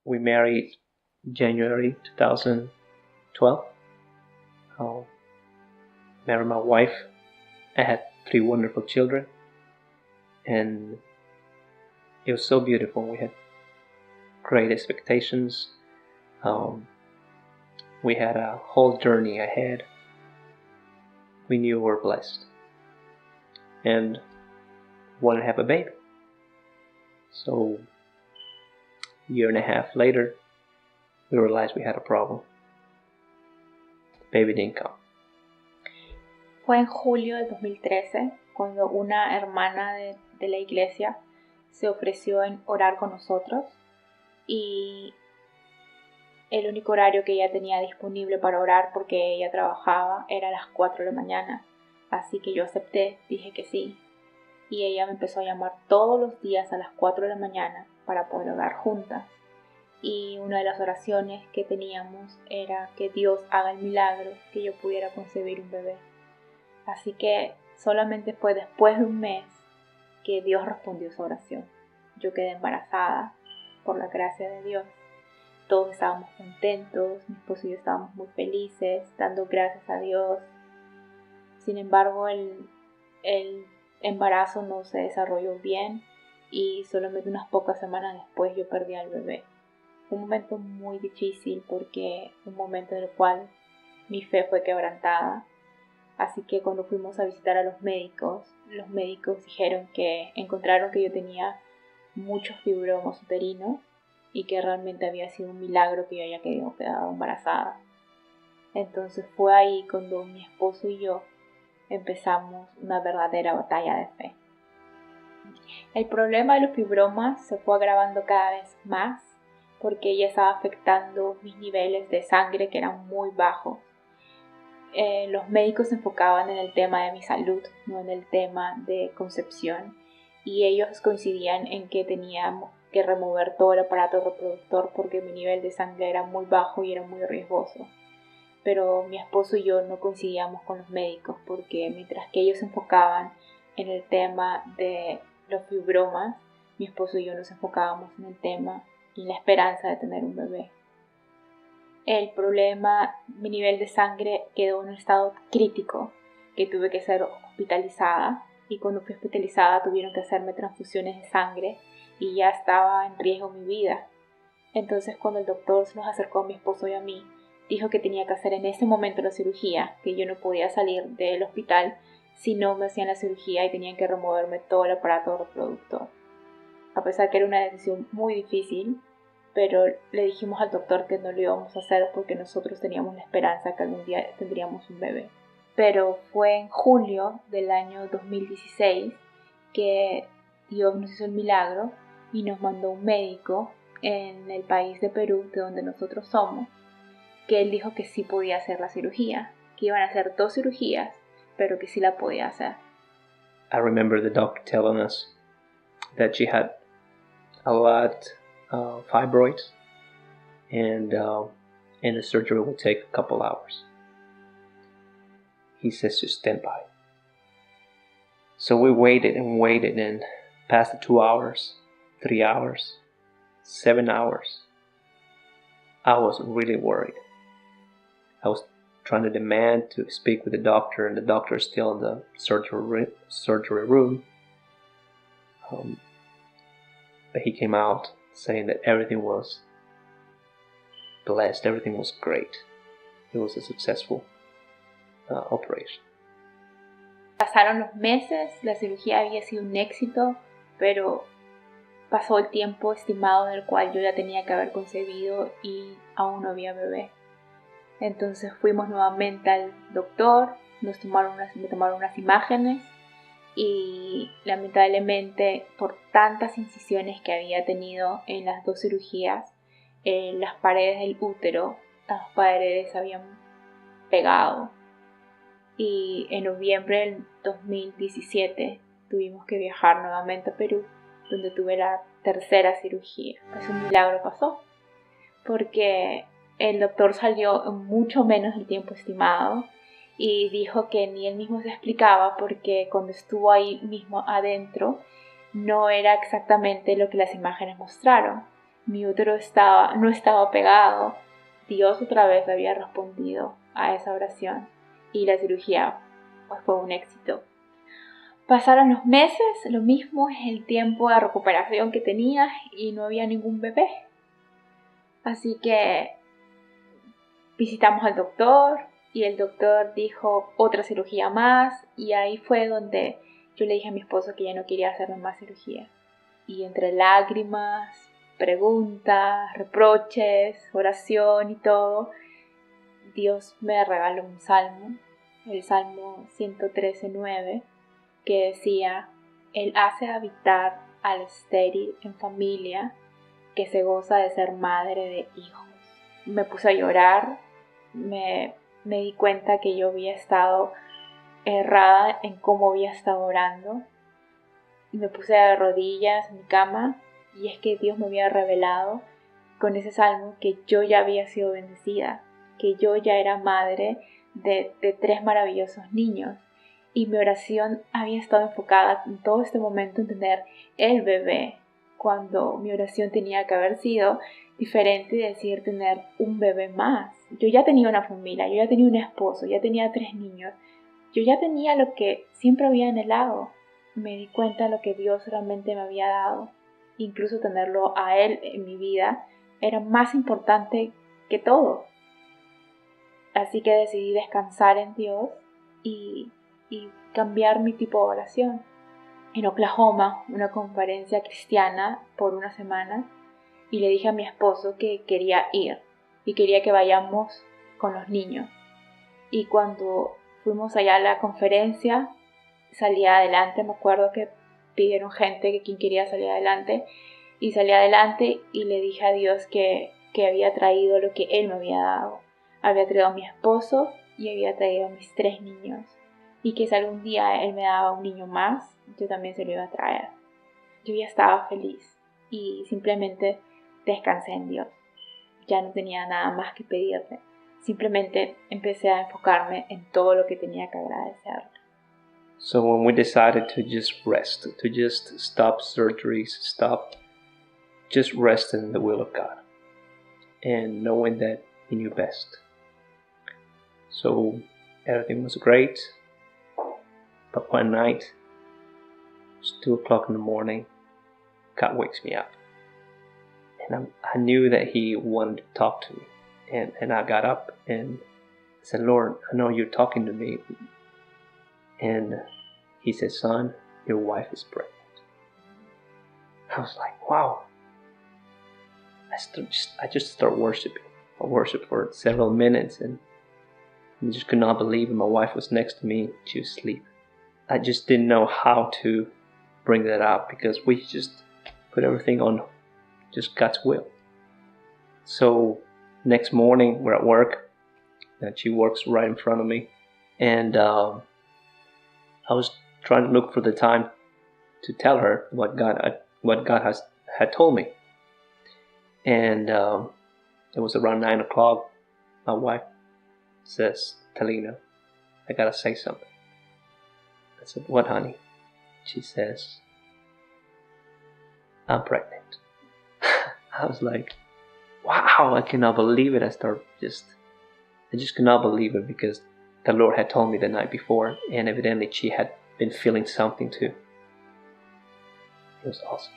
We married January 2012. Married my wife. I had 3 wonderful children, and it was so beautiful. We had great expectations. We had a whole journey ahead. We knew we were blessed, and wanted to have a baby. So, a year and a half later, we realized we had a problem. The baby didn't come. Fue en julio del 2013 cuando una hermana de la iglesia se ofreció en orar con nosotros, y el único horario que ella tenía disponible para orar, porque ella trabajaba, era a las 4 de la mañana. Así que yo acepté, dije que sí, y ella me empezó a llamar todos los días a las 4 de la mañana para poder orar juntas. Y una de las oraciones que teníamos era que Dios haga el milagro, que yo pudiera concebir un bebé. Así que solamente fue después de un mes que Dios respondió esa oración. Yo quedé embarazada por la gracia de Dios. Todos estábamos contentos, mi esposo y yo estábamos muy felices, dando gracias a Dios. Sin embargo, el embarazo no se desarrolló bien, y solamente unas pocas semanas después yo perdí al bebé. Fue un momento muy difícil, porque un momento en el cual mi fe fue quebrantada. Así que cuando fuimos a visitar a los médicos dijeron que encontraron que yo tenía muchos fibromas uterinos y que realmente había sido un milagro que yo haya quedado embarazada. Entonces fue ahí cuando mi esposo y yo empezamos una verdadera batalla de fe. El problema de los fibromas se fue agravando cada vez más, porque ella estaba afectando mis niveles de sangre, que eran muy bajos. Los médicos se enfocaban en el tema de mi salud, no en el tema de concepción, y ellos coincidían en que teníamos que remover todo el aparato reproductor porque mi nivel de sangre era muy bajo y era muy riesgoso. Pero mi esposo y yo no coincidíamos con los médicos, porque mientras que ellos se enfocaban en el tema de los fibromas, mi esposo y yo nos enfocábamos en el tema y la esperanza de tener un bebé. El problema, mi nivel de sangre quedó en un estado crítico, que tuve que ser hospitalizada, y cuando fui hospitalizada tuvieron que hacerme transfusiones de sangre y ya estaba en riesgo mi vida. Entonces cuando el doctor se nos acercó a mi esposo y a mí, dijo que tenía que hacer en ese momento la cirugía, que yo no podía salir del hospital si no me hacían la cirugía y tenían que removerme todo el aparato reproductor. A pesar que era una decisión muy difícil, pero le dijimos al doctor que no lo íbamos a hacer porque nosotros teníamos la esperanza que algún día tendríamos un bebé. Pero fue en julio del año 2016 que Dios nos hizo el milagro y nos mandó un médico en el país de Perú, de donde nosotros somos, que él dijo que sí podía hacer la cirugía, que iban a hacer 2 cirugías, pero que sí la podía hacer. I remember the doctor telling us that she had a lot of fibroids, and the surgery would take a couple hours. He says to stand by. So we waited, and past the 2 hours, 3 hours, 7 hours, I was really worried. I was trying to demand to speak with the doctor, and the doctor is still in the surgery room. But he came out saying that everything was blessed, everything was great. It was a successful operation. Pasaron los meses, la cirugía había sido un éxito, pero pasó el tiempo estimado en el cual yo ya tenía que haber concebido y aún no había bebé. Entonces fuimos nuevamente al doctor, me tomaron unas imágenes, y lamentablemente por tantas incisiones que había tenido en las 2 cirugías, las paredes del útero, las paredes habían pegado, y en noviembre del 2017 tuvimos que viajar nuevamente a Perú, donde tuve la 3ª cirugía. Pues un milagro pasó, porque el doctor salió en mucho menos del tiempo estimado y dijo que ni él mismo se explicaba, porque cuando estuvo ahí mismo adentro no era exactamente lo que las imágenes mostraron. mi útero no estaba pegado. Dios otra vez había respondido a esa oración y la cirugía pues, fue un éxito. Pasaron los meses, lo mismo es el tiempo de recuperación que tenía y no había ningún bebé. Así que visitamos al doctor y el doctor dijo otra cirugía más y ahí fue donde yo le dije a mi esposo que ya no quería hacerme más cirugía. Y entre lágrimas, preguntas, reproches, oración y todo, Dios me regaló un salmo, el Salmo 113:9, que decía: Él hace habitar al estéril en familia que se goza de ser madre de hijos. Me puse a llorar, me di cuenta que yo había estado errada en cómo había estado orando. Y me puse de rodillas en mi cama y es que Dios me había revelado con ese salmo que yo ya había sido bendecida, que yo ya era madre de 3 maravillosos niños y mi oración había estado enfocada en todo este momento en tener el bebé, cuando mi oración tenía que haber sido diferente y decir tener un bebé más. Yo ya tenía una familia, yo ya tenía un esposo, ya tenía 3 niños, yo ya tenía lo que siempre había anhelado. Me di cuenta de lo que Dios realmente me había dado. Incluso tenerlo a Él en mi vida era más importante que todo. Así que decidí descansar en Dios y cambiar mi tipo de oración. En Oklahoma, una conferencia cristiana por una semana, y le dije a mi esposo que quería ir y quería que vayamos con los niños. Y cuando fuimos allá a la conferencia, salí adelante. Me acuerdo que pidieron gente que quien quería salir adelante y salí adelante y le dije a Dios que había traído lo que Él me había dado. Había traído a mi esposo y había traído a mis 3 niños y que si algún día Él me daba un niño más, yo también se lo iba a traer. Yo ya estaba feliz y simplemente descansé en Dios. Ya no tenía nada más que pedirle. Simplemente empecé a enfocarme en todo lo que tenía que agradecerle. So when we decided to just rest, to just stop surgeries, just rest in the will of God and knowing that He knew best. So everything was great, but one night, it's 2 o'clock in the morning, God wakes me up. And I knew that He wanted to talk to me. And I got up and said, Lord, I know you're talking to me. And He said, son, your wife is pregnant. I was like, wow. I just started worshiping. I worshiped for several minutes and I just could not believe it. My wife was next to me. She was asleep. I just didn't know how to bring that up because we just put everything on just God's will. So next morning we're at work and she works right in front of me. And I was trying to look for the time to tell her what God had told me. And it was around 9 o'clock. My wife says, Talina, I gotta say something. I said, what, honey? She says, I'm pregnant. I was like, wow, I cannot believe it. I just could not believe it because the Lord had told me the night before, and evidently she had been feeling something too. It was awesome.